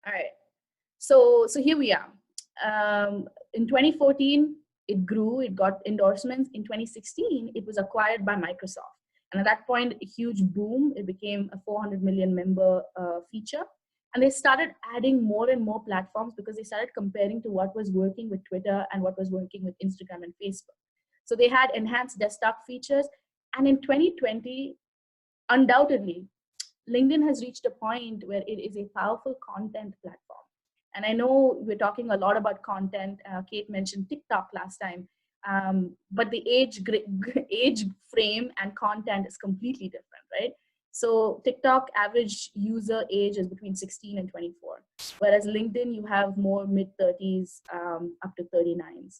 All right. So here we are. In 2014, it grew. It got endorsements. In 2016, it was acquired by Microsoft. And at that point, a huge boom. It became a 400 million member feature. And they started adding more and more platforms because they started comparing to what was working with Twitter and what was working with Instagram and Facebook. So they had enhanced desktop features. And in 2020, undoubtedly, LinkedIn has reached a point where it is a powerful content platform. And I know we're talking a lot about content. Kate mentioned TikTok last time, but the age frame and content is completely different, right? So TikTok average user age is between 16 and 24, whereas LinkedIn you have more mid 30s up to 39s.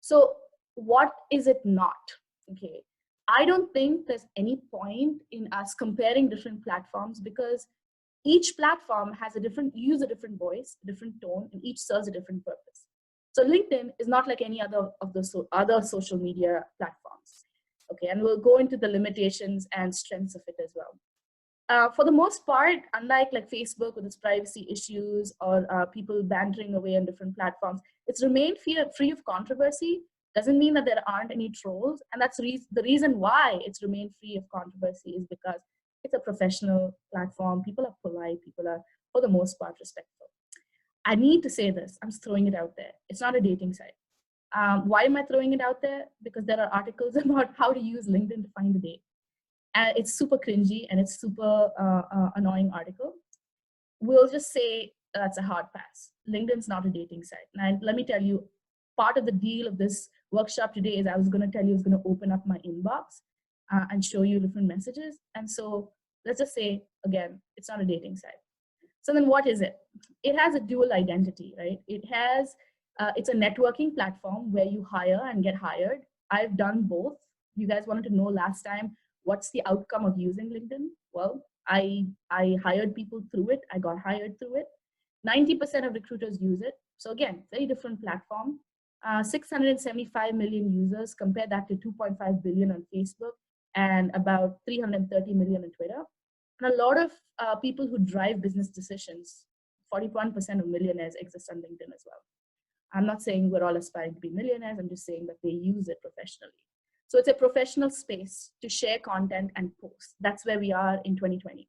So what is it not? Okay, I don't think there's any point in us comparing different platforms because each platform has a different, use a different voice, a different tone, and each serves a different purpose. So LinkedIn is not like any other of the other social media platforms. Okay, and we'll go into the limitations and strengths of it as well. For the most part, unlike like Facebook with its privacy issues or people bantering away on different platforms, it's remained free of controversy. Doesn't mean that there aren't any trolls, and that's the reason why it's remained free of controversy is because it's a professional platform. People are polite. People are, for the most part, respectful. I need to say this. I'm just throwing it out there. It's not a dating site. Why am I throwing it out there? Because there are articles about how to use LinkedIn to find a date. And it's super cringy and it's super annoying article. We'll just say that's a hard pass. LinkedIn's not a dating site. And let me tell you, part of the deal of this workshop today is I was going to tell you I was going to open up my inbox and show you different messages. And so let's just say, again, it's not a dating site. So then what is it? It has a dual identity, right? It has, it's a networking platform where you hire and get hired. I've done both. You guys wanted to know last time, what's the outcome of using LinkedIn? Well, I hired people through it. I got hired through it. 90% of recruiters use it. So again, very different platform. 675 million users. Compare that to 2.5 billion on Facebook and about 330 million on Twitter. And a lot of people who drive business decisions, 41% of millionaires exist on LinkedIn as well. I'm not saying we're all aspiring to be millionaires. I'm just saying that they use it professionally. So it's a professional space to share content and post. That's where we are in 2020.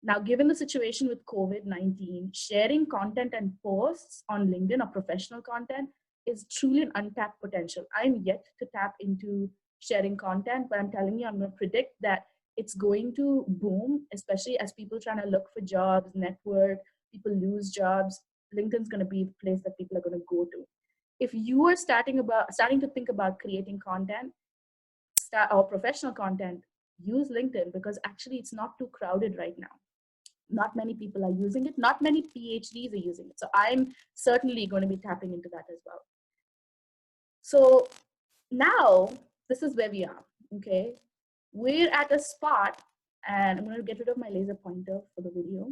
Now, given the situation with COVID-19, sharing content and posts on LinkedIn or professional content is truly an untapped potential. I'm yet to tap into sharing content, but I'm telling you, I'm going to predict that it's going to boom, especially as people trying to look for jobs, network, people lose jobs. LinkedIn's going to be the place that people are going to go to. If you are starting to think about creating content, or professional content, use LinkedIn because actually it's not too crowded right now. Not many people are using it. Not many PhDs are using it. So I'm certainly going to be tapping into that as well. So now this is where we are, okay? We're at a spot, and I'm going to get rid of my laser pointer for the video,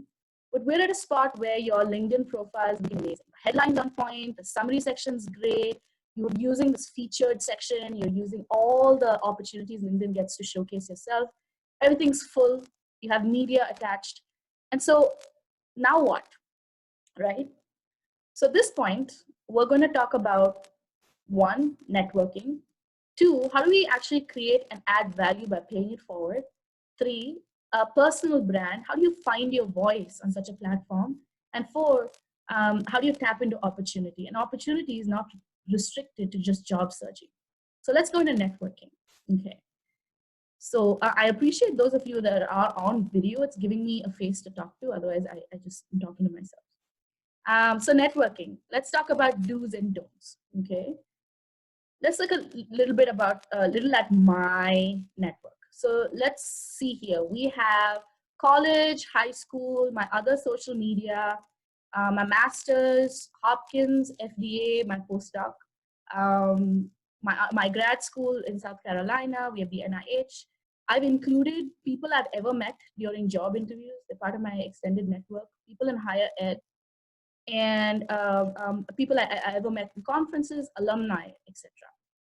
but we're at a spot where your LinkedIn profile is being amazing. Headlines on point, the summary section's great, you're using this featured section, you're using all the opportunities LinkedIn gets to showcase yourself. Everything's full, you have media attached. And so now what, right? So at this point, we're going to talk about 1, networking. 2, how do we actually create and add value by paying it forward? 3, a personal brand. How do you find your voice on such a platform? And 4, how do you tap into opportunity? And opportunity is not restricted to just job searching. So let's go into networking. Okay. So I appreciate those of you that are on video. It's giving me a face to talk to. Otherwise, I just am talking to myself. So networking. Let's talk about do's and don'ts. Okay. Let's look a little at my network. So let's see here. We have college, high school, my other social media, my master's, Hopkins, FDA, my postdoc, my grad school in South Carolina. We have the NIH. I've included people I've ever met during job interviews. They're part of my extended network. People in higher ed, and people I ever met in conferences, alumni, etc.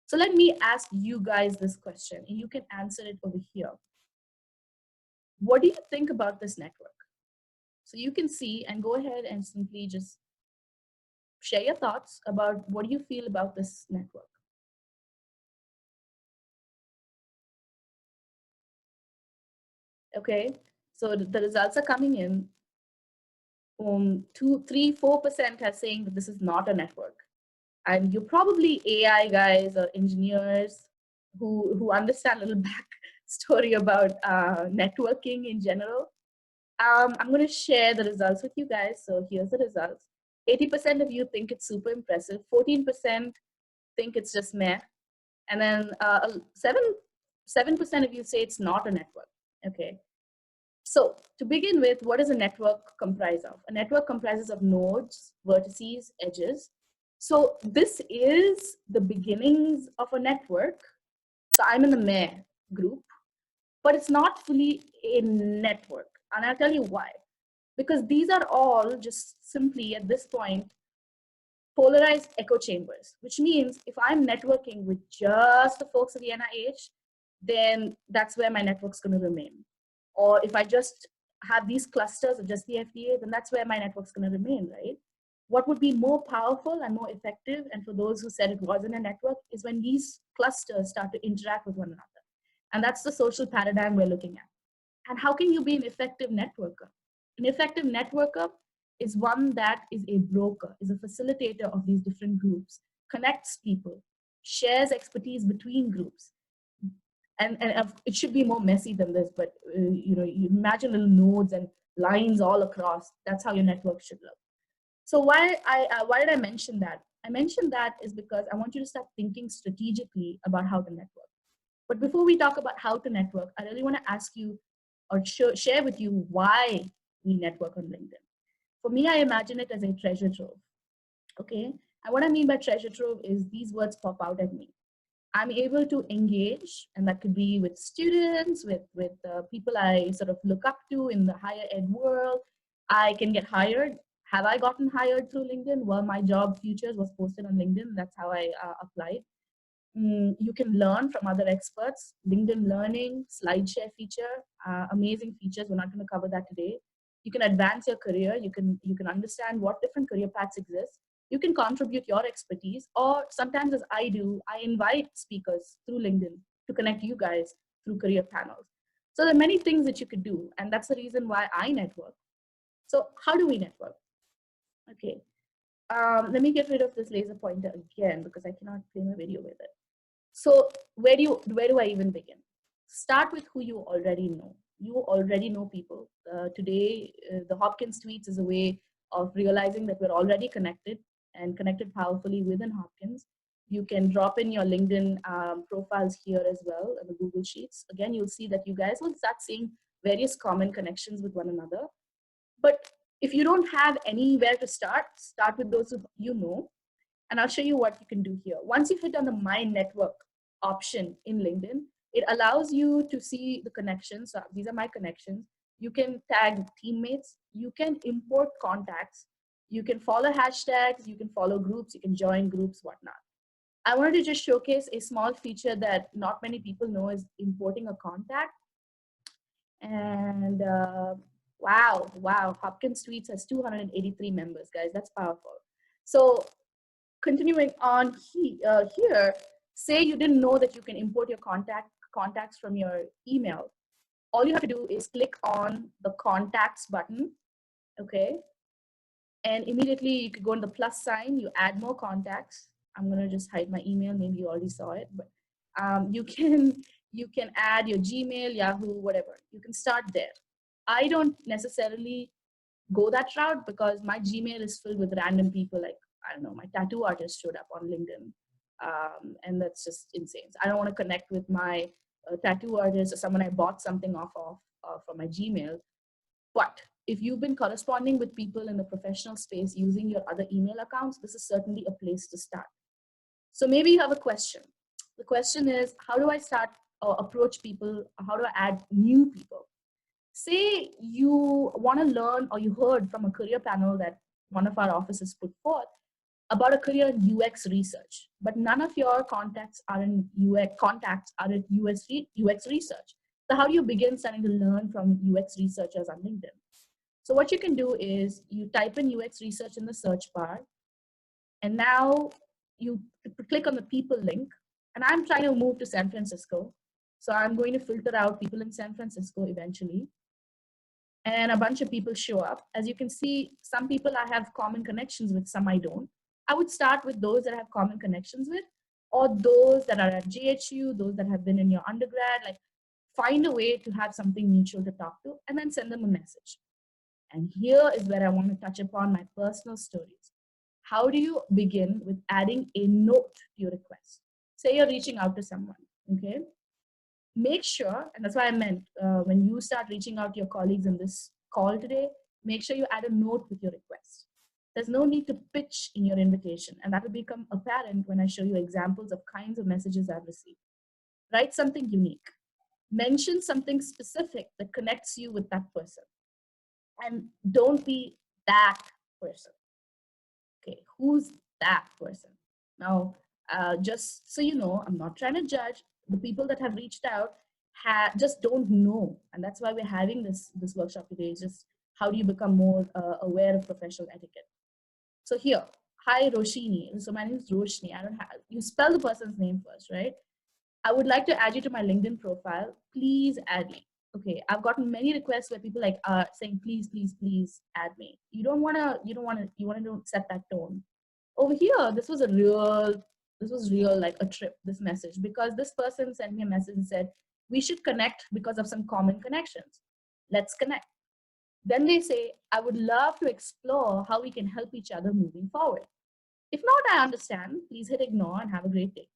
So let me ask you guys this question, and you can answer it over here. What do you think about this network? So you can see and go ahead and simply just share your thoughts about what do you feel about this network. Okay, so the results are coming in. 2, 3, 4% are saying that this is not a network. And you're probably AI guys or engineers who understand a little back story about networking in general. I'm going to share the results with you guys. So here's the results. 80% of you think it's super impressive. 14% think it's just meh. And then 7% of you say it's not a network. Okay. So to begin with, what does a network comprise of? A network comprises of nodes, vertices, edges. So this is the beginnings of a network. So I'm in the meh group, but it's not fully a network. And I'll tell you why. Because these are all just simply at this point polarized echo chambers, which means if I'm networking with just the folks of the NIH, then that's where my network's going to remain. Or if I just have these clusters of just the FDA, then that's where my network's going to remain, right? What would be more powerful and more effective, and for those who said it wasn't a network, is when these clusters start to interact with one another. And that's the social paradigm we're looking at. And how can you be an effective networker? An effective networker is one that is a broker, is a facilitator of these different groups, connects people, shares expertise between groups. And it should be more messy than this, but you imagine little nodes and lines all across. That's how your network should look. So why did I mention that? I mentioned that is because I want you to start thinking strategically about how to network. But before we talk about how to network, I really want to ask you or share with you why we network on LinkedIn. For me, I imagine it as a treasure trove. Okay. And what I mean by treasure trove is these words pop out at me. I'm able to engage, and that could be with students, with people I sort of look up to in the higher ed world. I can get hired. Have I gotten hired through LinkedIn? Well, my job futures was posted on LinkedIn. That's how I applied. You can learn from other experts. LinkedIn Learning, SlideShare feature, amazing features. We're not going to cover that today. You can advance your career. You can understand what different career paths exist. You can contribute your expertise, or sometimes, as I do, I invite speakers through LinkedIn to connect you guys through career panels. So there are many things that you could do, and that's the reason why I network. So how do we network? Okay, let me get rid of this laser pointer again because I cannot play my video with it. So where do I even begin? Start with who you already know. You already know people. Today, the Hopkins tweets is a way of realizing that we're already connected and connected powerfully within Hopkins. You can drop in your LinkedIn profiles here as well in the Google Sheets. Again, you'll see that you guys will start seeing various common connections with one another. But if you don't have anywhere to start with those who you know. And I'll show you what you can do here. Once you hit on the My Network option in LinkedIn, it allows you to see the connections. So these are my connections. You can tag teammates. You can import contacts. You can follow hashtags. You can follow groups. You can join groups, whatnot. I wanted to just showcase a small feature that not many people know is importing a contact. And wow, Hopkins Tweets has 283 members, guys. That's powerful. So continuing on here, say you didn't know that you can import your contacts from your email. All you have to do is click on the contacts button, okay? And immediately you could go on the plus sign, you add more contacts. I'm gonna just hide my email, maybe you already saw it, but you can add your Gmail, Yahoo, whatever. You can start there. I don't necessarily go that route because my Gmail is filled with random people. Like, I don't know, my tattoo artist showed up on LinkedIn. And that's just insane. So I don't want to connect with my tattoo artist or someone I bought something off of from my Gmail. But if you've been corresponding with people in the professional space using your other email accounts, this is certainly a place to start. So maybe you have a question. The question is, how do I start or approach people? How do I add new people? Say you want to learn, or you heard from a career panel that one of our offices put forth about a career in UX research, but none of your contacts are in UX research. So how do you begin starting to learn from UX researchers on LinkedIn? So what you can do is you type in UX research in the search bar, and now you click on the people link. And I'm trying to move to San Francisco. So I'm going to filter out people in San Francisco eventually. And a bunch of people show up. As you can see, some people I have common connections with, some I don't. I would start with those that I have common connections with, or those that are at JHU, those that have been in your undergrad. Like, find a way to have something mutual to talk to, and then send them a message. And here is where I want to touch upon my personal stories. How do you begin with adding a note to your request? Say you're reaching out to someone, okay? Make sure, and that's why I meant when you start reaching out to your colleagues in this call today, make sure you add a note with your request. There's no need to pitch in your invitation, and that will become apparent when I show you examples of kinds of messages I've received. Write something unique. Mention something specific that connects you with that person. And don't be that person. Okay, who's that person? Now, just so you know, I'm not trying to judge. The people that have reached out just don't know, and that's why we're having this workshop today. Is just how do you become more aware of professional etiquette? So here, hi Roshini. So my name is Roshni. I don't have you spell the person's name first, right? I would like to add you to my LinkedIn profile. Please add me. Okay, I've gotten many requests where people like are saying, please, please, please add me. You want to set that tone. Over here, this was real like a trip, this message, because this person sent me a message and said, we should connect because of some common connections. Let's connect. Then they say, I would love to explore how we can help each other moving forward. If not, I understand. Please hit ignore and have a great day.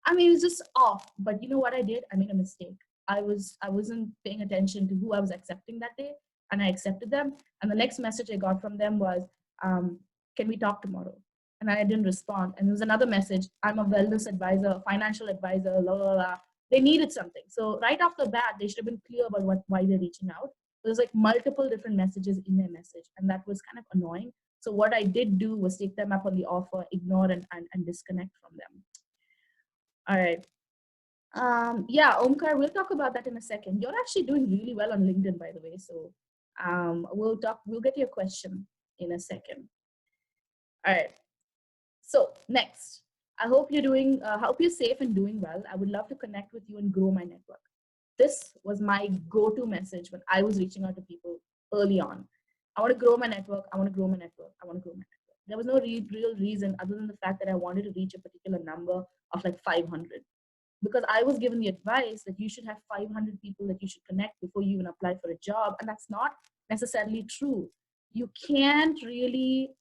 I mean, it was just off. But you know what I did? I made a mistake. I wasn't paying attention to who I was accepting that day, and I accepted them. And the next message I got from them was, "Can we talk tomorrow?" And I didn't respond. And there was another message: "I'm a wellness advisor, financial advisor, la la la." They needed something, so right off the bat, they should have been clear about why they're reaching out. There's like multiple different messages in their message, and that was kind of annoying. So what I did do was take them up on the offer, ignore and disconnect from them. All right. Yeah, Omkar, we'll talk about that in a second. You're actually doing really well on LinkedIn, by the way. So we'll get your question in a second. All right. So next, I hope you're safe and doing well. I would love to connect with you and grow my network. This was my go-to message when I was reaching out to people early on. I want to grow my network. I want to grow my network. I want to grow my network. There was no real reason other than the fact that I wanted to reach a particular number of like 500. Because I was given the advice that you should have 500 people that you should connect before you even apply for a job, and that's not necessarily true. You can't really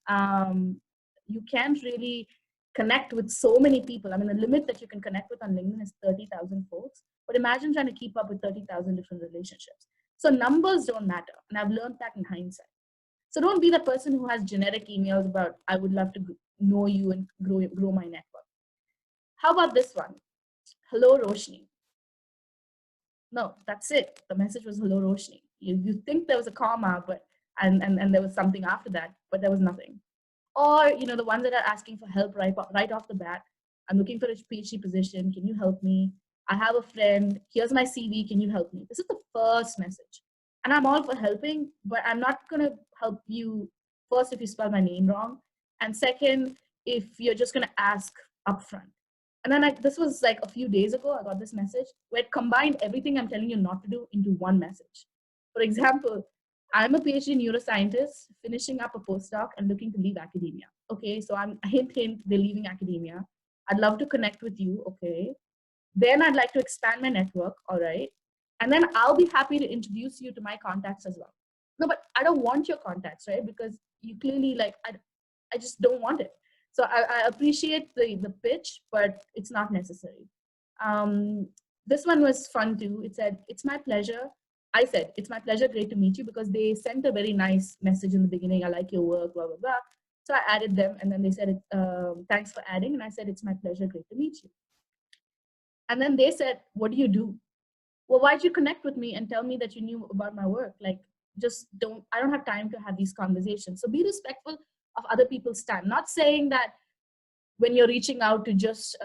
connect with so many people. I mean, the limit that you can connect with on LinkedIn is 30,000 folks, but imagine trying to keep up with 30,000 different relationships. So numbers don't matter, and I've learned that in hindsight. So don't be the person who has generic emails about I would love to know you and grow my network. How about this one? Hello, Roshni. No, that's it. The message was hello, Roshni. You think there was a comma, but and there was something after that, but there was nothing. Or the ones that are asking for help right off the bat. I'm looking for a PhD position. Can you help me? I have a friend. Here's my CV. Can you help me? This is the first message, and I'm all for helping, but I'm not gonna help you first if you spell my name wrong, and second if you're just gonna ask upfront. And then this was like a few days ago, I got this message where it combined everything I'm telling you not to do into one message. For example, I'm a PhD neuroscientist, finishing up a postdoc and looking to leave academia. Okay, so I'm hint, they're leaving academia. I'd love to connect with you. Okay, then I'd like to expand my network. All right, and then I'll be happy to introduce you to my contacts as well. No, but I don't want your contacts, right? Because you clearly I just don't want it. So I appreciate the pitch, but it's not necessary. This one was fun too. It said, "It's my pleasure." I said, "It's my pleasure. Great to meet you," because they sent a very nice message in the beginning. I like your work, blah, blah, blah. So I added them, and then they said, "Thanks for adding." And I said, "It's my pleasure. Great to meet you." And then they said, "What do you do?" Well, why'd you connect with me and tell me that you knew about my work? Like, I don't have time to have these conversations. So be respectful of other people's time. Not saying that when you're reaching out to just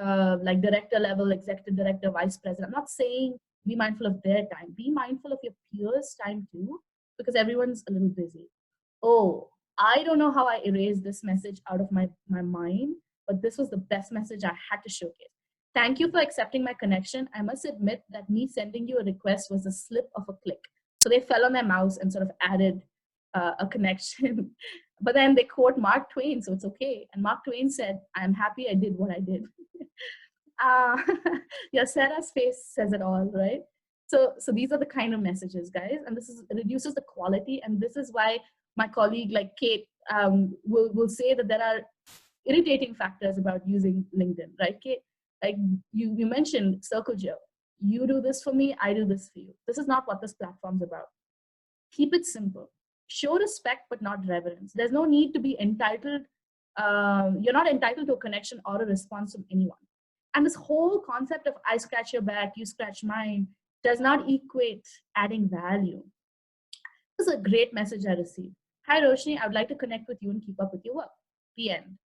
like director level, executive director, vice president, I'm not saying be mindful of their time. Be mindful of your peers' time too, because everyone's a little busy. Oh, I don't know how I erased this message out of my mind, but this was the best message I had to showcase. Thank you for accepting my connection. I must admit that me sending you a request was a slip of a click. So they fell on their mouse and sort of added a connection. But then they quote Mark Twain, so it's okay. And Mark Twain said, I'm happy I did what I did. uh, yeah, Sarah's face says it all, right? So these are the kind of messages, guys, and this is reduces the quality, and this is why my colleague like Kate will say that there are irritating factors about using LinkedIn, right, Kate? Like you mentioned circle jerk. You do this for me, I do this for you. This is not what this platform's about. Keep it simple. Show respect, but not reverence. There's no need to be entitled. You're not entitled to a connection or a response from anyone. And this whole concept of I scratch your back, you scratch mine, does not equate adding value. This is a great message I received. Hi, Roshni, I would like to connect with you and keep up with your work. The end.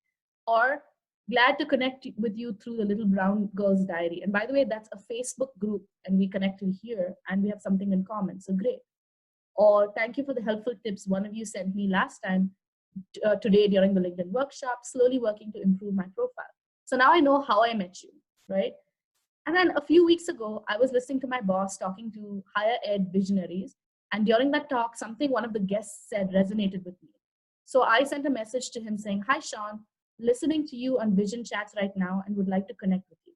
Or glad to connect with you through the Little Brown Girl's Diary. And by the way, that's a Facebook group, and we connected here, and we have something in common. So great. Or thank you for the helpful tips one of you sent me last time today during the LinkedIn workshop, slowly working to improve my profile. So now I know how I met you, right? And then a few weeks ago, I was listening to my boss talking to higher ed visionaries. And during that talk, something one of the guests said resonated with me. So I sent a message to him saying, hi, Sean, listening to you on Vision Chats right now and would like to connect with you.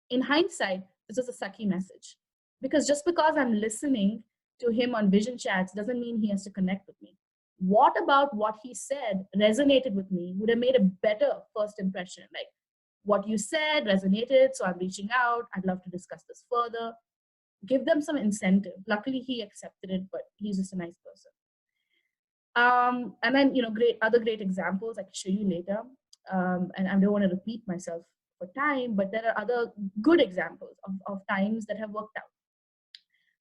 In hindsight, this is a sucky message, because just because I'm listening to him on Vision Chats doesn't mean he has to connect with me. What about what he said resonated with me would have made a better first impression? Like, what you said resonated, so I'm reaching out. I'd love to discuss this further. Give them some incentive. Luckily, he accepted it, but he's just a nice person. And then, other great examples I can show you later. And I don't want to repeat myself for time, but there are other good examples of times that have worked out.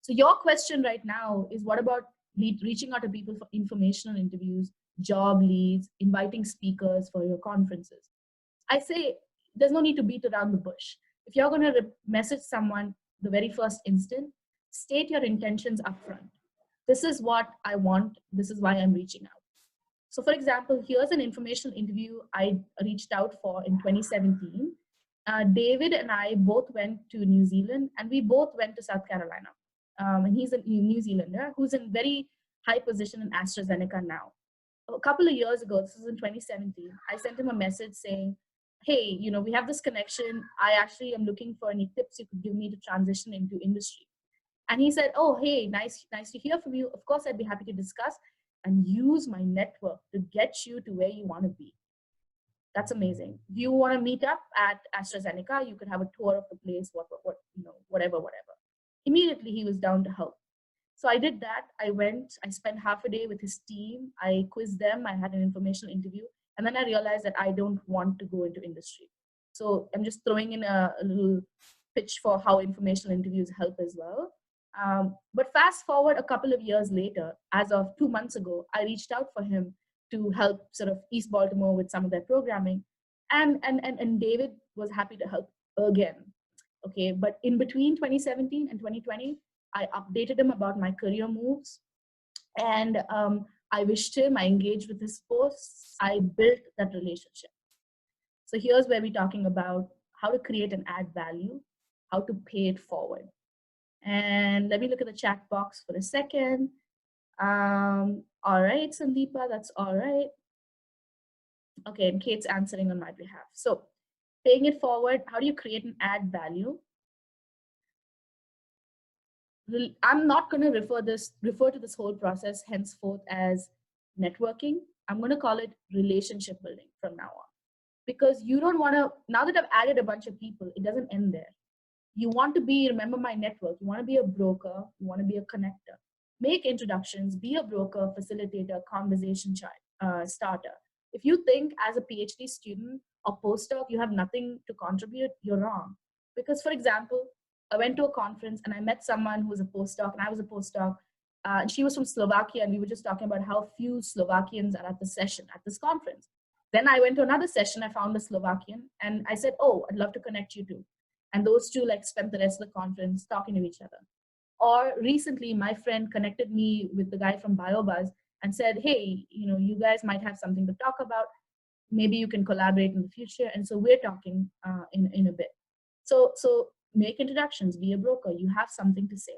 So your question right now is, what about reaching out to people for informational interviews, job leads, inviting speakers for your conferences? I say there's no need to beat around the bush. If you're going to message someone the very first instant, state your intentions upfront. This is what I want. This is why I'm reaching out. So for example, here's an informational interview I reached out for in 2017. David and I both went to New Zealand, and we both went to South Carolina. And he's a New Zealander who's in very high position in AstraZeneca now. A couple of years ago, this is in 2017, I sent him a message saying, hey, we have this connection. I actually am looking for any tips you could give me to transition into industry. And he said, oh, hey, nice to hear from you. Of course, I'd be happy to discuss and use my network to get you to where you want to be. That's amazing. If you want to meet up at AstraZeneca, you could have a tour of the place, whatever. Immediately, he was down to help. So I did that. I went, I spent half a day with his team. I quizzed them. I had an informational interview. And then I realized that I don't want to go into industry. So I'm just throwing in a little pitch for how informational interviews help as well. But fast forward a couple of years later, as of 2 months ago, I reached out for him to help sort of East Baltimore with some of their programming. And David was happy to help again. Okay, but in between 2017 and 2020, I updated him about my career moves, and I wished him, I engaged with his posts, I built that relationship. So here's where we're talking about how to create and add value, how to pay it forward. And let me look at the chat box for a second. All right, Sandeepa, that's all right. Okay, and Kate's answering on my behalf. So paying it forward, how do you create and add value? I'm not going to refer to this whole process henceforth as networking. I'm going to call it relationship building from now on, because you don't want to, now that I've added a bunch of people, it doesn't end there. You want to be, remember my network, you want to be a broker, you want to be a connector. Make introductions, be a broker, facilitator, conversation starter. If you think as a PhD student or postdoc you have nothing to contribute, you're wrong. Because for example, I went to a conference and I met someone who was a postdoc and I was a postdoc. And she was from Slovakia, and we were just talking about how few Slovakians are at the session, at this conference. Then I went to another session, I found a Slovakian, and I said, oh, I'd love to connect you two. And those two spent the rest of the conference talking to each other. Or recently, my friend connected me with the guy from BioBuzz, and said, hey, you guys might have something to talk about. Maybe you can collaborate in the future. And so we're talking in a bit. So make introductions, be a broker. You have something to say.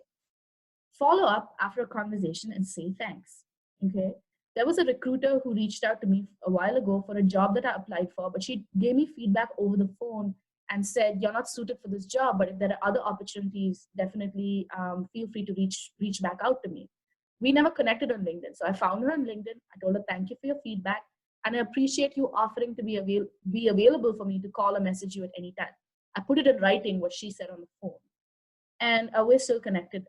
Follow up after a conversation and say thanks. Okay. There was a recruiter who reached out to me a while ago for a job that I applied for, but she gave me feedback over the phone and said, you're not suited for this job, but if there are other opportunities, definitely feel free to reach back out to me. We never connected on LinkedIn. So I found her on LinkedIn. I told her, thank you for your feedback. And I appreciate you offering to be available for me to call or message you at any time. I put it in writing what she said on the phone. And we're still connected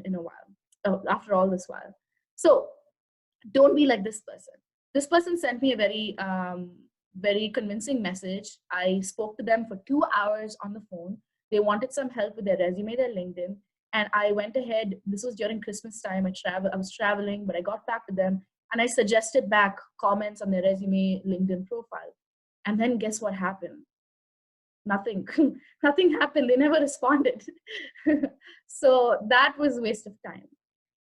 in a while, after all this while. So don't be like this person. This person sent me a very convincing message. I spoke to them for 2 hours on the phone. They wanted some help with their resume, their LinkedIn. And I went ahead, this was during Christmas time. I was traveling, but I got back to them and I suggested back comments on their resume, LinkedIn profile. And then guess what happened? Nothing. Nothing happened. They never responded. So that was a waste of time.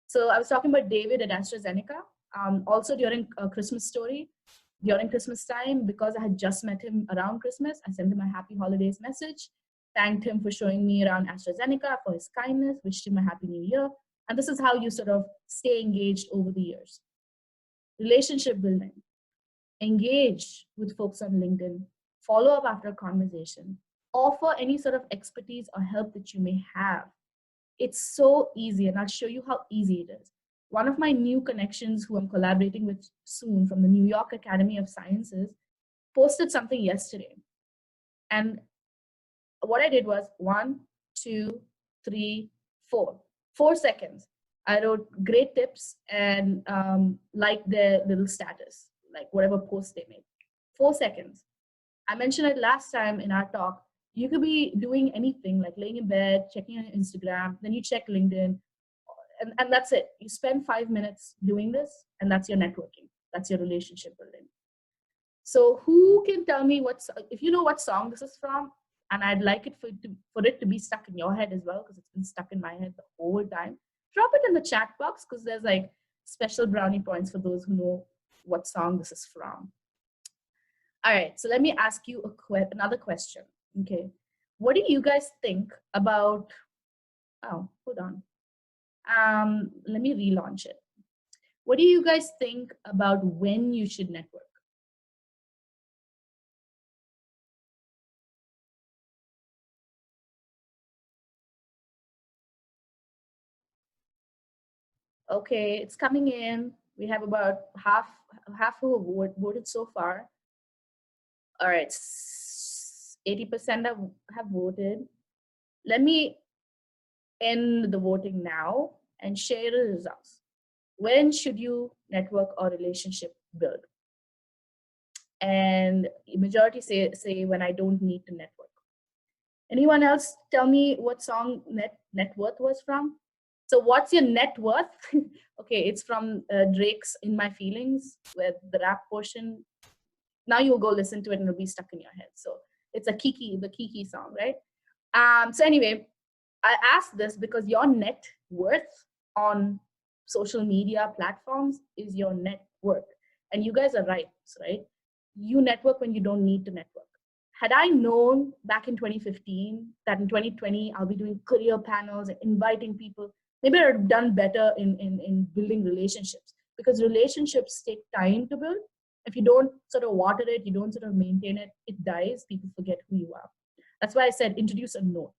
So I was talking about David at AstraZeneca. Also during Christmas story, during Christmas time, because I had just met him around Christmas, I sent him a happy holidays message, thanked him for showing me around AstraZeneca, for his kindness, wished him a happy new year. And this is how you sort of stay engaged over the years. Relationship building. Engage with folks on LinkedIn. Follow up after a conversation. Offer any sort of expertise or help that you may have. It's so easy, and I'll show you how easy it is. One of my new connections who I'm collaborating with soon from the New York Academy of Sciences posted something yesterday. And what I did was 1, 2, 3, 4. 4 seconds. I wrote great tips and liked their little status, like whatever post they made. 4 seconds. I mentioned it last time in our talk. You could be doing anything like laying in bed, checking on Instagram, then you check LinkedIn, and that's it. You spend 5 minutes doing this, and that's your networking. That's your relationship building. So who can tell me if you know what song this is from, and I'd like it for it to be stuck in your head as well, because it's been stuck in my head the whole time. Drop it in the chat box, because there's like special brownie points for those who know what song this is from. All right, so let me ask you another question. Okay, what do you guys think about? Oh, hold on. Let me relaunch it. What do you guys think about when you should network? Okay, it's coming in. We have about half who have voted so far. All right, 80% have voted. Let me end the voting now and share the results. When should you network or relationship build? And majority say when I don't need to network. Anyone else tell me what song net worth was from? So what's your net worth? Okay, it's from Drake's In My Feelings, with the rap portion. Now you'll go listen to it and it'll be stuck in your head. So it's the Kiki song, right? So anyway, I asked this because your net worth on social media platforms is your net worth. And you guys are right? You network when you don't need to network. Had I known back in 2015 that in 2020 I'll be doing career panels and inviting people, maybe I'd have done better in building relationships, because relationships take time to build. If you don't sort of water it, you don't sort of maintain it, it dies. People forget who you are. That's why I said introduce a note.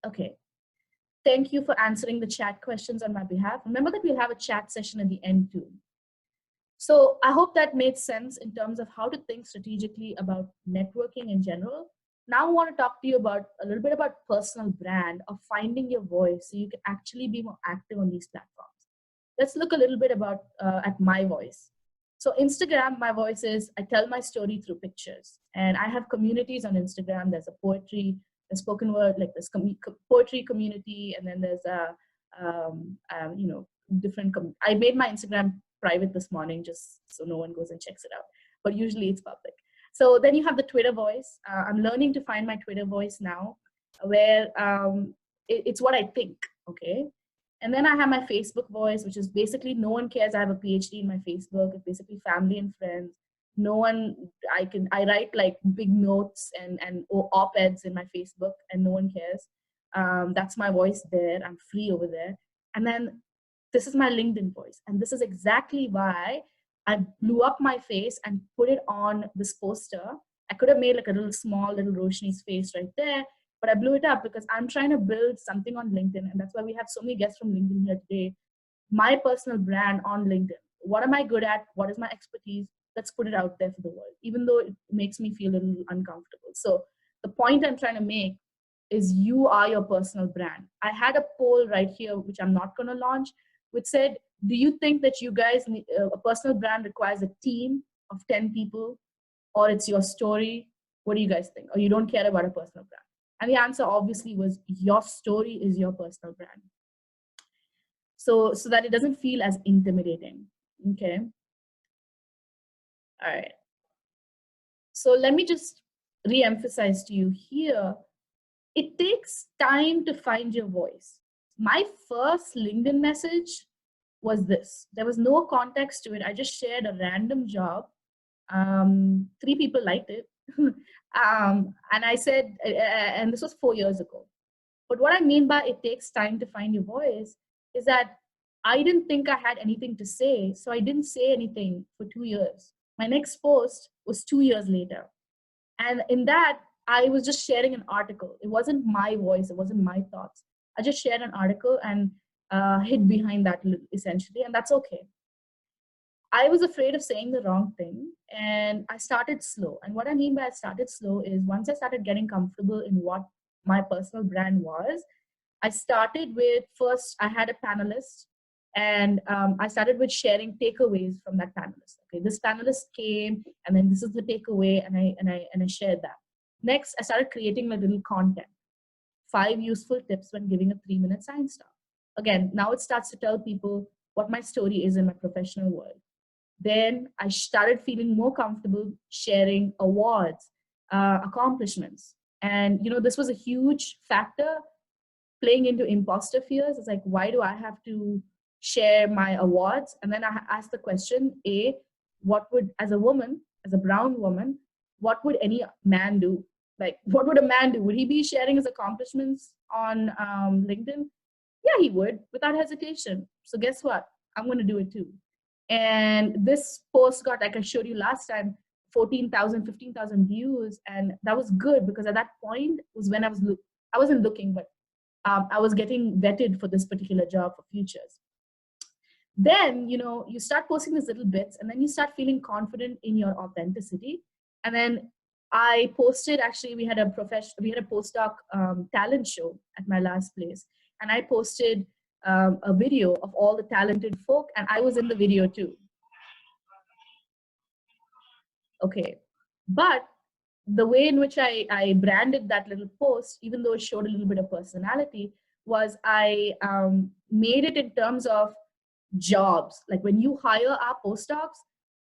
Okay. Thank you for answering the chat questions on my behalf. Remember that we'll have a chat session at the end too. So I hope that made sense in terms of how to think strategically about networking in general. Now I want to talk to you about a little bit about personal brand, of finding your voice so you can actually be more active on these platforms. Let's look a little bit about at my voice. So Instagram, my voice is, I tell my story through pictures, and I have communities on Instagram. There's a poetry, a spoken word, like this poetry community, and then there's a different. I made my Instagram private this morning just so no one goes and checks it out, but usually it's public. So then you have the Twitter voice. I'm learning to find my Twitter voice now, where it's what I think. Okay, And then I have my Facebook voice, which is basically no one cares. I have a PhD in my Facebook. It's basically family and friends. No one, I write like big notes and op-eds in my Facebook, and no one cares. That's my voice there. I'm free over there. And then this is my LinkedIn voice. And this is exactly why I blew up my face and put it on this poster. I could have made like a little small little Roshni's face right there, but I blew it up because I'm trying to build something on LinkedIn. And that's why we have so many guests from LinkedIn here today. My personal brand on LinkedIn. What am I good at? What is my expertise? Let's put it out there for the world, even though it makes me feel a little uncomfortable. So the point I'm trying to make is you are your personal brand. I had a poll right here, which I'm not going to launch, which said, do you think that you guys need, a personal brand requires a team of 10 people, or it's your story? What do you guys think? Or you don't care about a personal brand? And the answer obviously was your story is your personal brand. So that it doesn't feel as intimidating. Okay. All right. So let me just re-emphasize to you here. It takes time to find your voice. My first LinkedIn message was this. There was no context to it. I just shared a random job. 3 people liked it. And I said, and this was 4 years ago. But what I mean by it takes time to find your voice is that I didn't think I had anything to say, so I didn't say anything for 2 years. My next post was 2 years later. And in that, I was just sharing an article. It wasn't my voice, it wasn't my thoughts. I just shared an article and hid behind that essentially, and that's okay. I was afraid of saying the wrong thing, and I started slow. And what I mean by I started slow is once I started getting comfortable in what my personal brand was, I started with first, I had a panelist, and I started with sharing takeaways from that panelist. Okay, this panelist came, and then this is the takeaway, and I shared that. Next, I started creating my little content. 5 useful tips when giving a 3-minute science talk. Again, now it starts to tell people what my story is in my professional world. Then I started feeling more comfortable sharing awards, accomplishments. And this was a huge factor playing into imposter fears. It's like, why do I have to share my awards? And then I asked the question, what would, as a woman, as a brown woman, what would any man do? Like, what would a man do? Would he be sharing his accomplishments on LinkedIn? Yeah, he would, without hesitation. So guess what? I'm going to do it too. And this post got, like I showed you last time, 14,000, 15,000 views. And that was good because at that point was when I wasn't looking, but I was getting vetted for this particular job for futures. Then, you start posting these little bits, and then you start feeling confident in your authenticity. And then I posted, actually, we had a postdoc talent show at my last place. And I posted a video of all the talented folk, and I was in the video too. Okay. But the way in which I branded that little post, even though it showed a little bit of personality, was I made it in terms of jobs. Like when you hire our postdocs,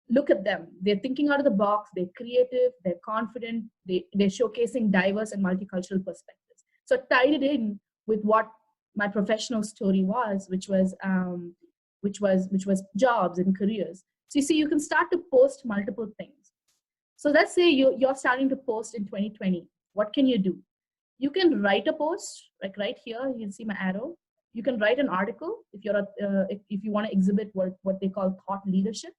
look at them. They're thinking out of the box, they're creative, they're confident, they're showcasing diverse and multicultural perspectives. So I tied it in with what my professional story was, which was jobs and careers. So you see, you can start to post multiple things. So let's say you're starting to post in 2020. What can you do? You can write a post, like right here, you can see my arrow. You can write an article if if you want to exhibit what they call thought leadership.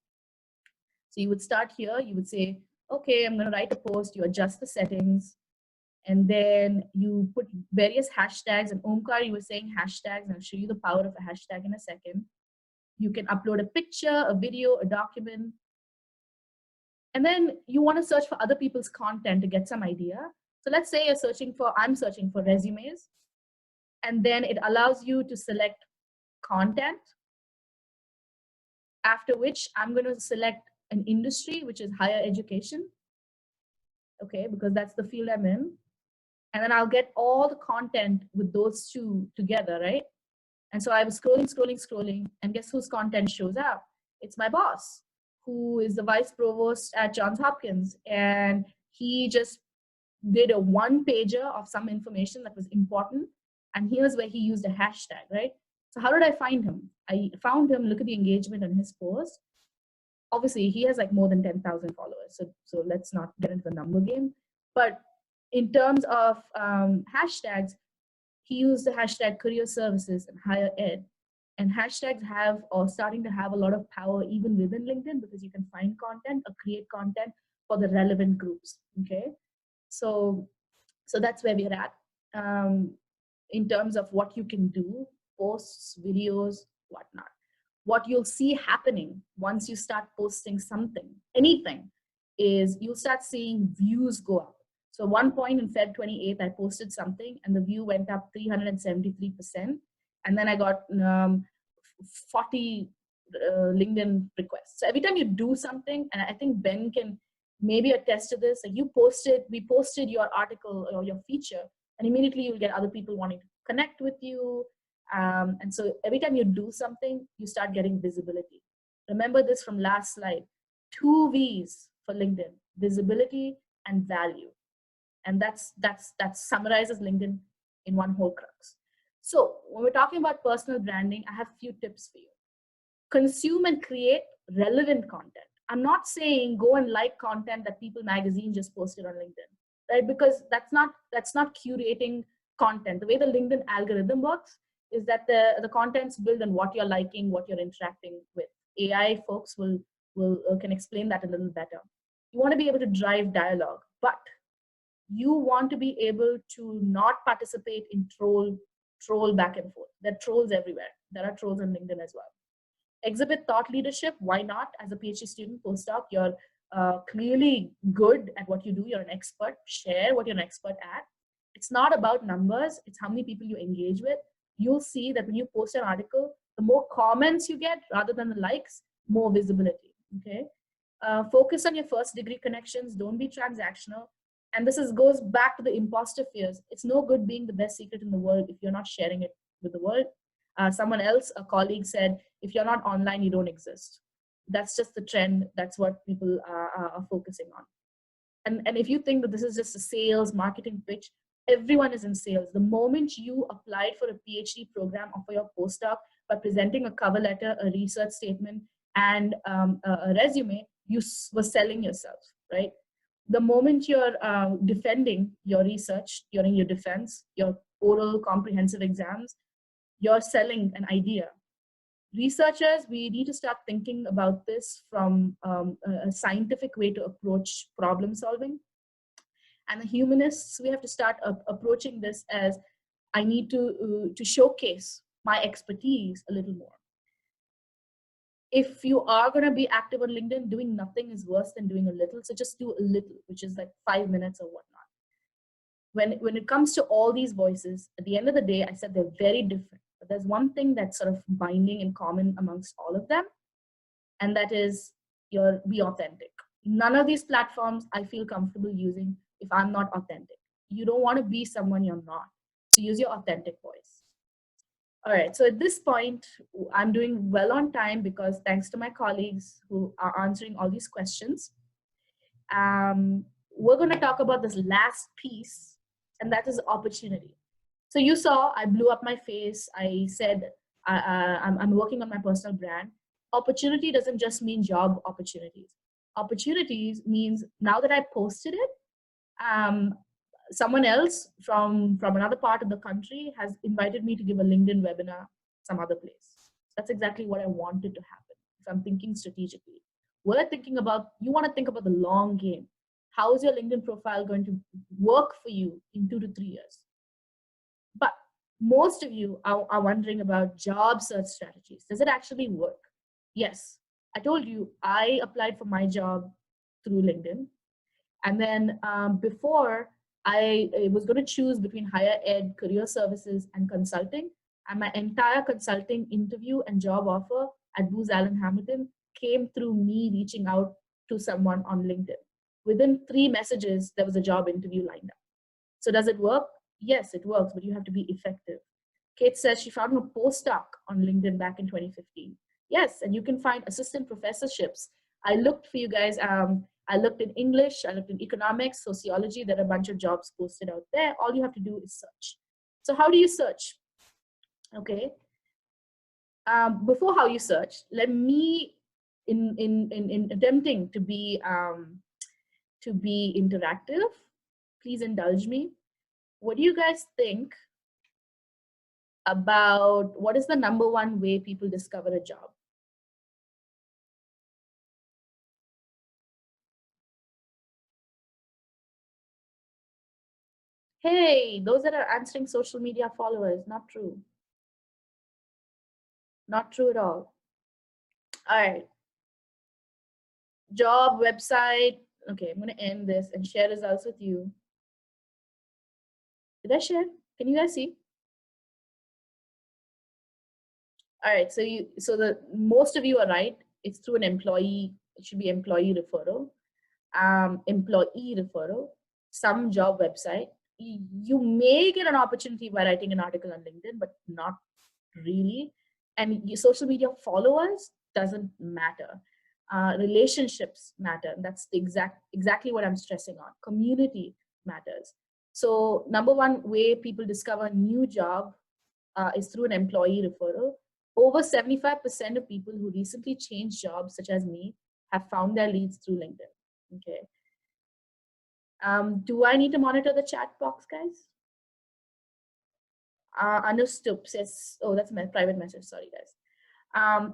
So you would start here, you would say, okay, I'm going to write a post, you adjust the settings, and then you put various hashtags. And Omkar, you were saying hashtags, and I'll show you the power of a hashtag in a second. You can upload a picture, a video, a document. And then you want to search for other people's content to get some idea. So let's say I'm searching for resumes, and then it allows you to select content, after which I'm going to select an industry, which is higher education. Okay, because that's the field I'm in. And then I'll get all the content with those two together, right? And so I was scrolling, and guess whose content shows up? It's my boss, who is the vice provost at Johns Hopkins. And he just did a 1-pager of some information that was important. And here's where he used a hashtag, right? So how did I find him? I found him, look at the engagement on his post. Obviously, he has like more than 10,000 followers. So let's not get into the number game. But in terms of hashtags, he used the hashtag career services and higher ed. And hashtags have or starting to have a lot of power even within LinkedIn, because you can find content or create content for the relevant groups. Okay. So that's where we're at, in terms of what you can do, posts, videos, whatnot. What you'll see happening once you start posting something, anything, is you'll start seeing views go up. So one point in Feb 28th, I posted something and the view went up 373%. And then I got 40 LinkedIn requests. So every time you do something, and I think Ben can maybe attest to this, like we posted your article or your feature, and immediately you'll get other people wanting to connect with you. And so every time you do something, you start getting visibility. Remember this from last slide: 2 V's for LinkedIn: visibility and value. And that summarizes LinkedIn in one whole crux. So when we're talking about personal branding, I have a few tips for you. Consume and create relevant content. I'm not saying go and like content that People Magazine just posted on LinkedIn, right? Because that's not curating content. The way the LinkedIn algorithm works is that the content's built on what you're liking, what you're interacting with. AI folks will can explain that a little better. You want to be able to drive dialogue, but you want to be able to not participate in troll back and forth. There are trolls everywhere. There are trolls on LinkedIn as well. Exhibit thought leadership. Why not? As a PhD student, postdoc, you're clearly good at what you do. You're an expert. Share what you're an expert at. It's not about numbers. It's how many people you engage with. You'll see that when you post an article, the more comments you get rather than the likes, more visibility. Okay. Focus on your first degree connections. Don't be transactional. And goes back to the imposter fears. It's no good being the best secret in the world if you're not sharing it with the world. Someone else, a colleague, said, if you're not online, you don't exist. That's just the trend. That's what people are focusing on. And if you think that this is just a sales marketing pitch, everyone is in sales. The moment you applied for a PhD program or for your postdoc by presenting a cover letter, a research statement, and a resume, you were selling yourself, right? The moment you're defending your research during your defense, your oral comprehensive exams, you're selling an idea. Researchers, we need to start thinking about this from a scientific way to approach problem solving. And the humanists, we have to start approaching this as, I need to showcase my expertise a little more. If you are going to be active on LinkedIn, doing nothing is worse than doing a little. So just do a little, which is like 5 minutes or whatnot. When it comes to all these voices, at the end of the day, I said they're very different. But there's one thing that's sort of binding in common amongst all of them, and that is be authentic. None of these platforms I feel comfortable using if I'm not authentic. You don't want to be someone you're not. So use your authentic voice. All right, so at this point, I'm doing well on time because thanks to my colleagues who are answering all these questions. We're going to talk about this last piece, and that is opportunity. So you saw I blew up my face. I said I'm working on my personal brand. Opportunity doesn't just mean job opportunities. Opportunities means now that I posted it, someone else from another part of the country has invited me to give a LinkedIn webinar some other place. That's exactly what I wanted to happen. If I'm thinking strategically, you want to think about the long game. How is your LinkedIn profile going to work for you in 2 to 3 years? But most of you are wondering about job search strategies. Does it actually work? Yes. I told you I applied for my job through LinkedIn. And then before, I was going to choose between higher ed, career services, and consulting. And my entire consulting interview and job offer at Booz Allen Hamilton came through me reaching out to someone on LinkedIn. Within 3 messages, there was a job interview lined up. So does it work? Yes, it works, but you have to be effective. Kate says she found her postdoc on LinkedIn back in 2015. Yes, and you can find assistant professorships. I looked for you guys. I looked in English, I looked in economics, sociology. There are a bunch of jobs posted out there. All you have to do is search. So how do you search? Okay. Before how you search, let me, in attempting to be interactive, please indulge me. What do you guys think about what is the number one way people discover a job? Hey, those that are answering social media followers, not true. Not true at all. All right. Job, website. Okay, I'm going to end this and share results with you. Did I share? Can you guys see? All right. So the most of you are right. It's through an employee. It should be employee referral. Employee referral. Some job website. You may get an opportunity by writing an article on LinkedIn, but not really. And your social media followers doesn't matter. Relationships matter. That's exactly what I'm stressing on. Community matters. So number one way people discover a new job is through an employee referral. Over 75% of people who recently changed jobs, such as me, have found their leads through LinkedIn. Okay. Do I need to monitor the chat box, guys? Anustup says, oh, that's my private message. Sorry, guys.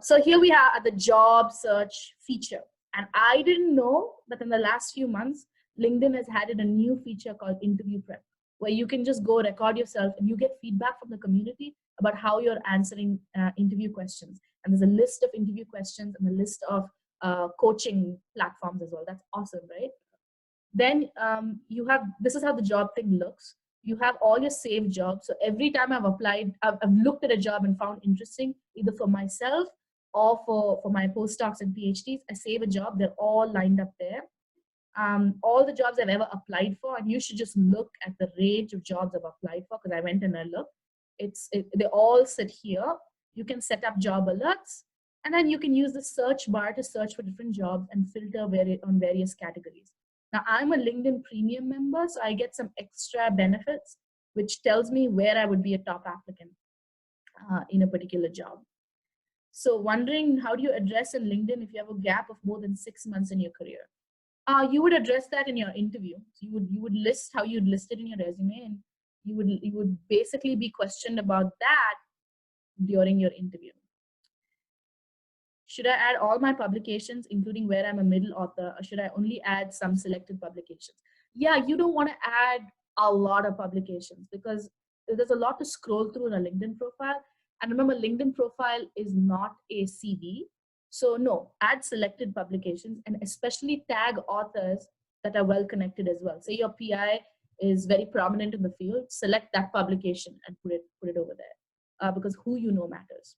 So here we are at the job search feature. And I didn't know that in the last few months, LinkedIn has added a new feature called interview prep, where you can just go record yourself and you get feedback from the community about how you're answering interview questions. And there's a list of interview questions and a list of coaching platforms as well. That's awesome, right? Then you have, this is how the job thing looks. You have all your saved jobs. So every time I've applied, I've looked at a job and found interesting, either for myself or for my postdocs and PhDs, I save a job. They're all lined up there. All the jobs I've ever applied for, and you should just look at the range of jobs I've applied for, because I went and I looked. They all sit here. You can set up job alerts, and then you can use the search bar to search for different jobs and filter on various categories. Now, I'm a LinkedIn premium member, so I get some extra benefits, which tells me where I would be a top applicant in a particular job. So wondering, how do you address in LinkedIn if you have a gap of more than 6 months in your career? You would address that in your interview. So you would list how you'd list it in your resume, and you would basically be questioned about that during your interview. Should I add all my publications, including where I'm a middle author, or should I only add some selected publications? Yeah, you don't want to add a lot of publications because there's a lot to scroll through in a LinkedIn profile. And remember, LinkedIn profile is not a CV. So no, add selected publications, and especially tag authors that are well connected as well. Say your PI is very prominent in the field, select that publication and put it over there because who you know matters.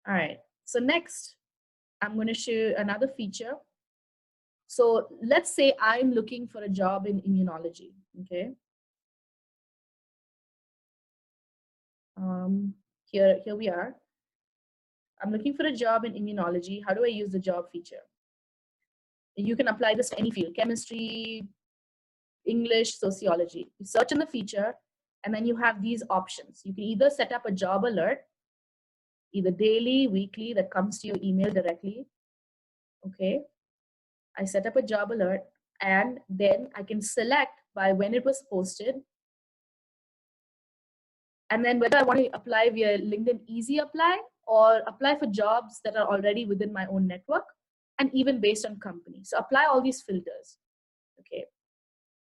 All right, so next, I'm going to show you another feature. So let's say I'm looking for a job in immunology, okay? Here we are. I'm looking for a job in immunology. How do I use the job feature? You can apply this to any field, chemistry, English, sociology. You search in the feature, and then you have these options. You can either set up a job alert, either daily, weekly, that comes to your email directly, okay? I set up a job alert, and then I can select by when it was posted, and then whether I want to apply via LinkedIn Easy Apply or apply for jobs that are already within my own network, and even based on company. So apply all these filters, okay?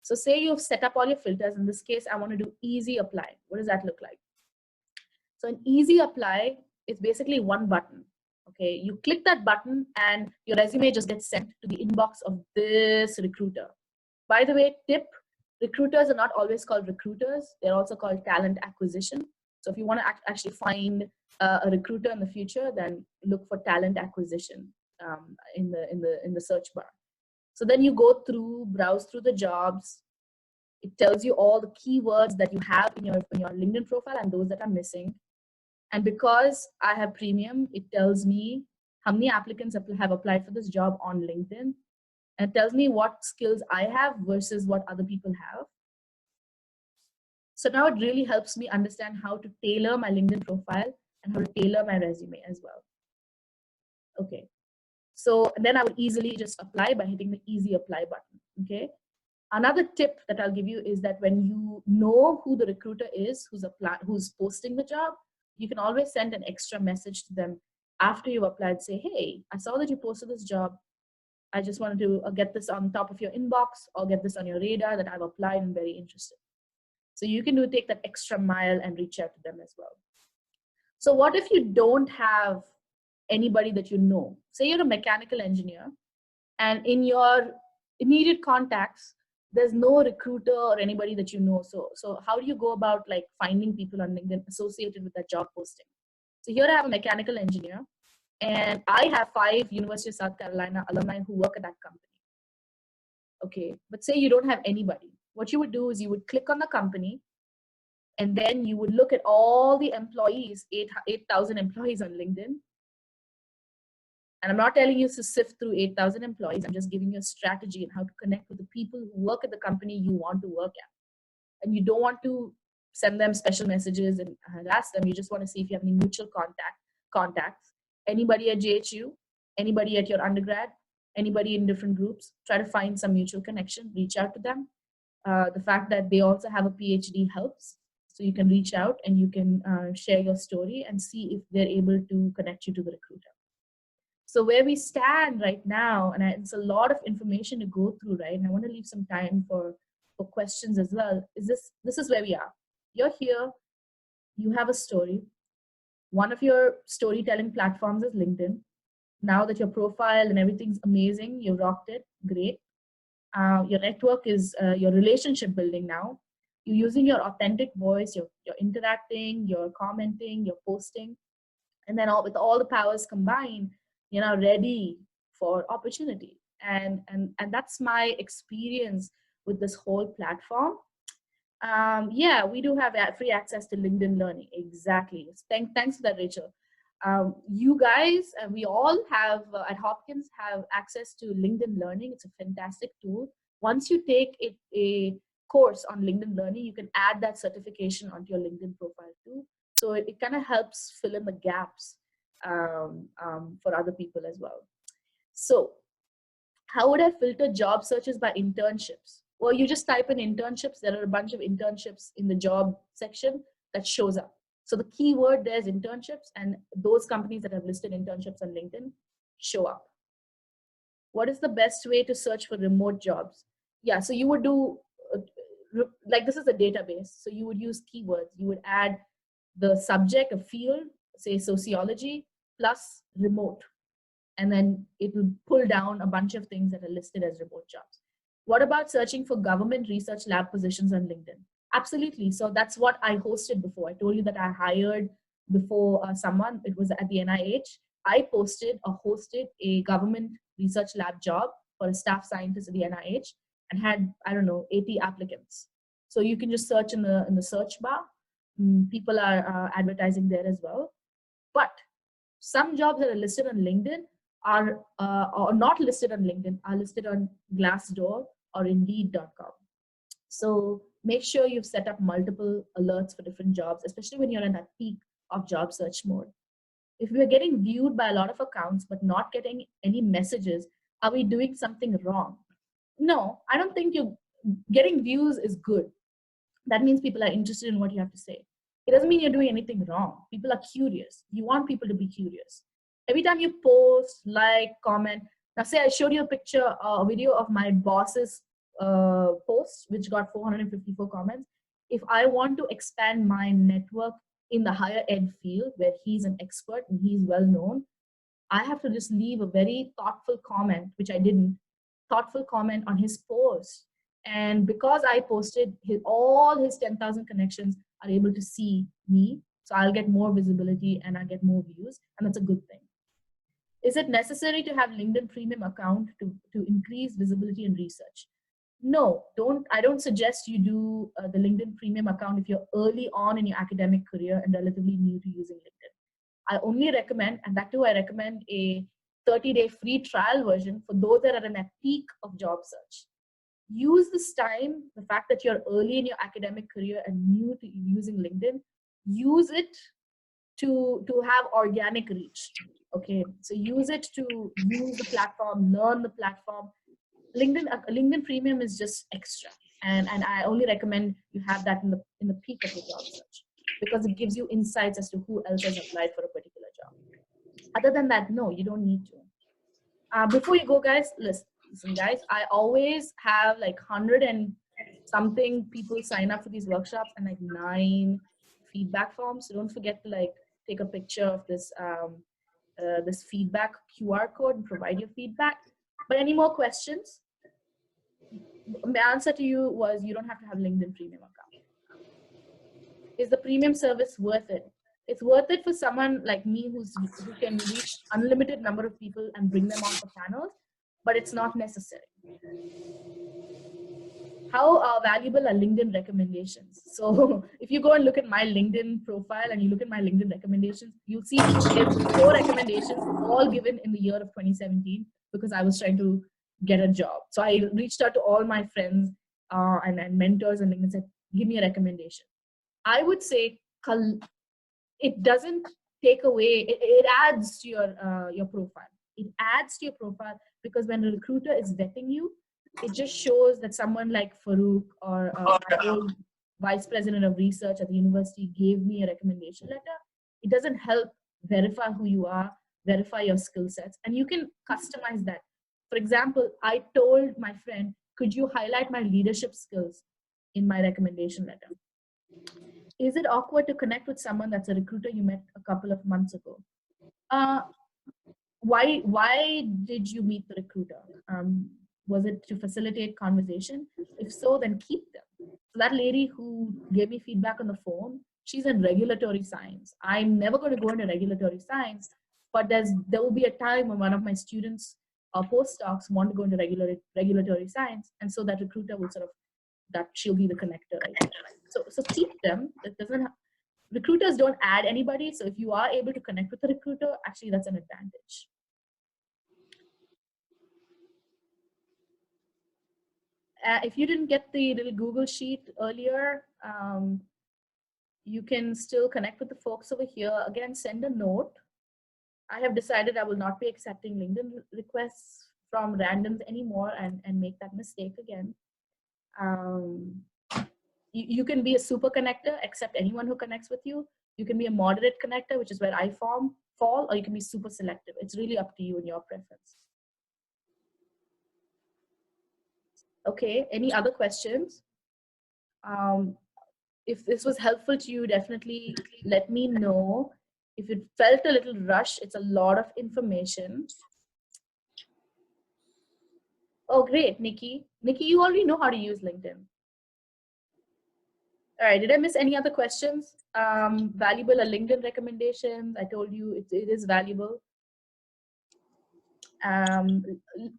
So say you've set up all your filters. In this case, I want to do Easy Apply. What does that look like? So an Easy Apply is basically one button. Okay, you click that button and your resume just gets sent to the inbox of this recruiter. By the way, tip, recruiters are not always called recruiters. They're also called talent acquisition. So if you want to actually find a recruiter in the future, then look for talent acquisition in the search bar. So then you go through, browse through the jobs. It tells you all the keywords that you have in your LinkedIn profile and those that are missing. And because I have premium, it tells me how many applicants have applied for this job on LinkedIn. And it tells me what skills I have versus what other people have. So now it really helps me understand how to tailor my LinkedIn profile and how to tailor my resume as well. Okay. So then I would easily just apply by hitting the easy apply button. Okay. Another tip that I'll give you is that when you know who the recruiter is who's posting the job, you can always send an extra message to them after you've applied. Say, hey, I saw that you posted this job. I just wanted to get this on top of your inbox or get this on your radar that I've applied and very interested. So you can take that extra mile and reach out to them as well. So what if you don't have anybody that you know? Say you're a mechanical engineer and in your immediate contacts, there's no recruiter or anybody that you know. So how do you go about like finding people on LinkedIn associated with that job posting? So here I have a mechanical engineer and I have 5 University of South Carolina alumni who work at that company. Okay, but say you don't have anybody. What you would do is you would click on the company and then you would look at all the employees, 8,000 employees on LinkedIn. And I'm not telling you to sift through 8,000 employees. I'm just giving you a strategy on how to connect with the people who work at the company you want to work at. And you don't want to send them special messages and harass them. You just want to see if you have any mutual contacts. Anybody at JHU, anybody at your undergrad, anybody in different groups. Try to find some mutual connection, reach out to them. The fact that they also have a PhD helps. So you can reach out and you can share your story and see if they're able to connect you to the recruiter. So where we stand right now, and it's a lot of information to go through, right? And I want to leave some time for questions as well. This is where we are. You're here, you have a story. One of your storytelling platforms is LinkedIn. Now that your profile and everything's amazing, you rocked it, great. Your network is your relationship building now. You're using your authentic voice, you're interacting, you're commenting, you're posting. And then with all the powers combined, you're now ready for opportunity. And that's my experience with this whole platform. Yeah, we do have free access to LinkedIn Learning. Exactly. Thanks for that, Rachel. You guys, we all have at Hopkins have access to LinkedIn Learning. It's a fantastic tool. Once you take a course on LinkedIn Learning, you can add that certification onto your LinkedIn profile too. So it kind of helps fill in the gaps for other people as well. So how would I filter job searches by internships? Well, you just type in internships. There are a bunch of internships in the job section that shows up. So the keyword there is internships, and those companies that have listed internships on LinkedIn show up. What is the best way to search for remote jobs? Yeah, so you would do, like this is a database. So you would use keywords. You would add the subject, a field, say sociology, plus remote. And then it will pull down a bunch of things that are listed as remote jobs. What about searching for government research lab positions on LinkedIn? Absolutely. So that's what I hosted before. I told you that I hired before someone, it was at the NIH. I hosted a government research lab job for a staff scientist at the NIH and had, I don't know, 80 applicants. So you can just search in the search bar. People are advertising there as well. But some jobs that are listed on LinkedIn are or not listed on LinkedIn, are listed on Glassdoor or Indeed.com. So make sure you've set up multiple alerts for different jobs, especially when you're in that peak of job search mode. If we're getting viewed by a lot of accounts but not getting any messages, are we doing something wrong? No, I don't think you getting views is good. That means people are interested in what you have to say. It doesn't mean you're doing anything wrong. People are curious. You want people to be curious. Every time you post, like, comment. Now say I showed you a picture, a video of my boss's post, which got 454 comments. If I want to expand my network in the higher ed field where he's an expert and he's well known, I have to just leave a very thoughtful comment, which I didn't, thoughtful comment on his post. And because I posted, all his 10,000 connections are able to see me. So I'll get more visibility and I'll get more views. And that's a good thing. Is it necessary to have LinkedIn premium account to increase visibility and research? No, I don't suggest you do the LinkedIn premium account if you're early on in your academic career and relatively new to using LinkedIn. I only recommend, and that too I recommend a 30-day free trial version for those that are in a peak of job search. Use this time, the fact that you're early in your academic career and new to using LinkedIn, use it to have organic reach. Okay, so use it to use the platform, learn the platform. LinkedIn Premium is just extra, and I only recommend you have that in the peak of your job search, because it gives you insights as to who else has applied for a particular job. Other than that, no, you don't need to. Before you go, guys, listen, guys. I always have like 100 and something people sign up for these workshops, and like 9 feedback forms. So don't forget to like take a picture of this this feedback QR code and provide your feedback. But any more questions? My answer to you was you don't have to have LinkedIn Premium account. Is the premium service worth it? It's worth it for someone like me who can reach unlimited number of people and bring them onto panels, but it's not necessary. How valuable are LinkedIn recommendations? So if you go and look at my LinkedIn profile and you look at my LinkedIn recommendations, you'll see 4 recommendations, all given in the year of 2017, because I was trying to get a job. So I reached out to all my friends and mentors and LinkedIn and said, give me a recommendation. I would say it doesn't take away, it adds to your profile. It adds to your profile, because when a recruiter is vetting you, it just shows that someone like Farouk or my old vice president of research at the university gave me a recommendation letter. It doesn't help verify who you are, verify your skill sets, and you can customize that. For example, I told my friend, could you highlight my leadership skills in my recommendation letter? Is it awkward to connect with someone that's a recruiter you met a couple of months ago? Why did you meet the recruiter? Was it to facilitate conversation? If so, then keep them. So that lady who gave me feedback on the phone, she's in regulatory science. I'm never going to go into regulatory science, but there will be a time when one of my students or postdocs want to go into regulatory science, and so that recruiter will that she'll be the connector, right? So keep them. It doesn't. Recruiters don't add anybody, so if you are able to connect with a recruiter, actually that's an advantage. If you didn't get the little Google sheet earlier, you can still connect with the folks over here. Again, send a note. I have decided I will not be accepting LinkedIn requests from randoms anymore and make that mistake again. You can be a super connector, accept anyone who connects with you. You can be a moderate connector, which is where I fall, or you can be super selective. It's really up to you and your preference. Okay, any other questions? If this was helpful to you, definitely let me know. If it felt a little rushed, it's a lot of information. Oh, great, Nikki. Nikki, you already know how to use LinkedIn. All right, did I miss any other questions? Valuable are LinkedIn recommendations. I told you it is valuable.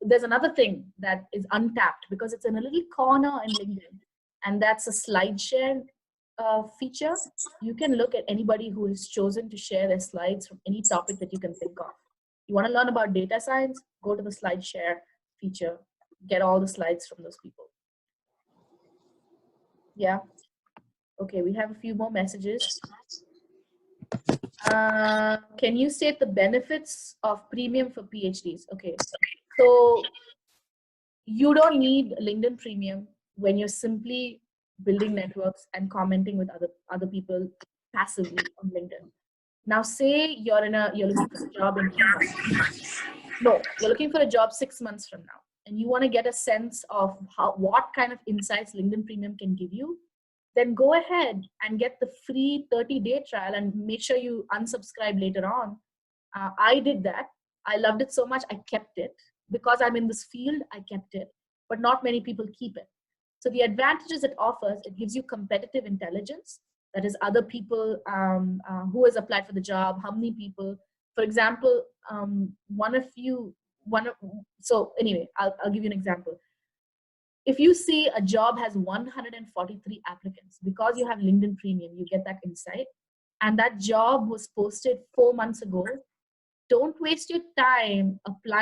There's another thing that is untapped because it's in a little corner in LinkedIn, and that's a slide share feature. You can look at anybody who has chosen to share their slides from any topic that you can think of. You want to learn about data science? Go to the slide share feature. Get all the slides from those people. Yeah. Okay, we have a few more messages. Can you state the benefits of premium for PhDs? Okay, so you don't need LinkedIn Premium when you're simply building networks and commenting with other people passively on LinkedIn. Now, say you're looking for a job in 2 months. No, you're looking for a job 6 months from now, and you want to get a sense of what kind of insights LinkedIn Premium can give you. Then go ahead and get the free 30-day trial and make sure you unsubscribe later on. I did that. I loved it so much, I kept it. Because I'm in this field, I kept it. But not many people keep it. So the advantages it offers, it gives you competitive intelligence. That is, other people who has applied for the job, how many people. For example, so anyway, I'll give you an example. If you see a job has 143 applicants, because you have LinkedIn Premium, you get that insight. And that job was posted 4 months ago. Don't waste your time applying